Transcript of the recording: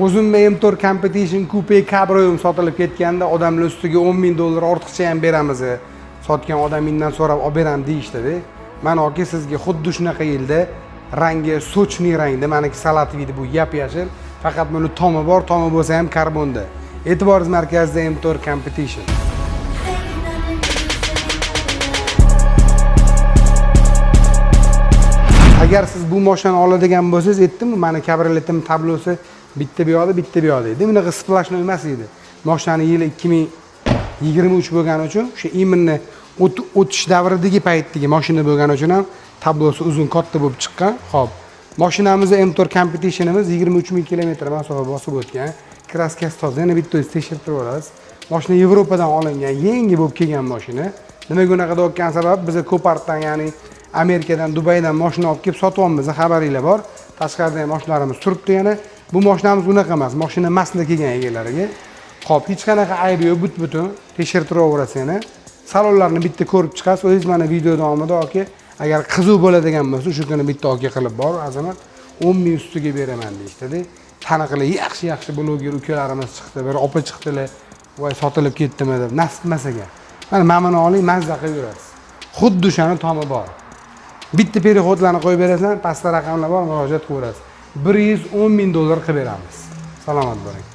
O'zimda M4 Competition Coupe Cabrio sotilib ketganda odamlar ustiga $10,000 ortiqcha ham beramiz. Sotgan odam mendan so'rab olib beram deyishdi-da. Mana aka sizga xuddi shunaqa yilda rangi sochniy rangda, meniki salatviydi, bu yap-yashil. Faqat buni tomi bor, tomi bo'lsa ham karbonda. E'tiboringiz markazida M4 Competition. Agar siz bu mashinani oladigan bo'lsangiz, aytdimmi, meni kabrioletim tablosi bitta bu yoqda, bitta bu yoqda edi. Bunaqa splashnoy emas edi. Mashinani yili 2023 bo'lgani uchun, o'sha imminni o'tish davridagi paytdagi mashina bo'lgani uchun ham tablosi uzun, katta bo'lib chiqqan. Xo'p. Mashinamizning M4 Competitionimiz 23,000 kilometr masofa bosib o'tgan. Kraskasi toza, yana bitta o'zi tekshirtirib olasiz. Mashina Yevropadan olingan, yangi bo'lib kelgan mashina. Nimaga unaqa deyotgan sabab, biz Copartdan, ya'ni Amerikadan, Dubaydan mashina olib kelib sotyapmiz, xabaringlar bor. Tashqarida ham mashinalarimiz turibdi yana. Bu mashinamiz unaqa emas, mashina masla kelgan egalariga. Xo'p, hech qanaqa aybi yo'q, but-butun tekshirtiraverasiz yana. Salonlarni bitta ko'rib chiqasiz. O'zingiz mana video davomida aka, agar qiziq bo'ladigan bo'lsa, shu kuni bitta aka qilib bor, azamat 10,000 ustiga beraman deyishdi-da. Taniqli yaxshi bloger ukalarimiz chiqdi, bir opa chiqdilar. Voy sotilib ketdimi deb, nasib emas ekan. Mana mamani oling, mazza qilib yurasiz. Xuddi shuni tomi bor. Bitta perihodlarni qo'yib berasan, pastda raqamlar bor, murojaat qilaverasiz. $110,000 qilib beramiz. Salomat bo'ling.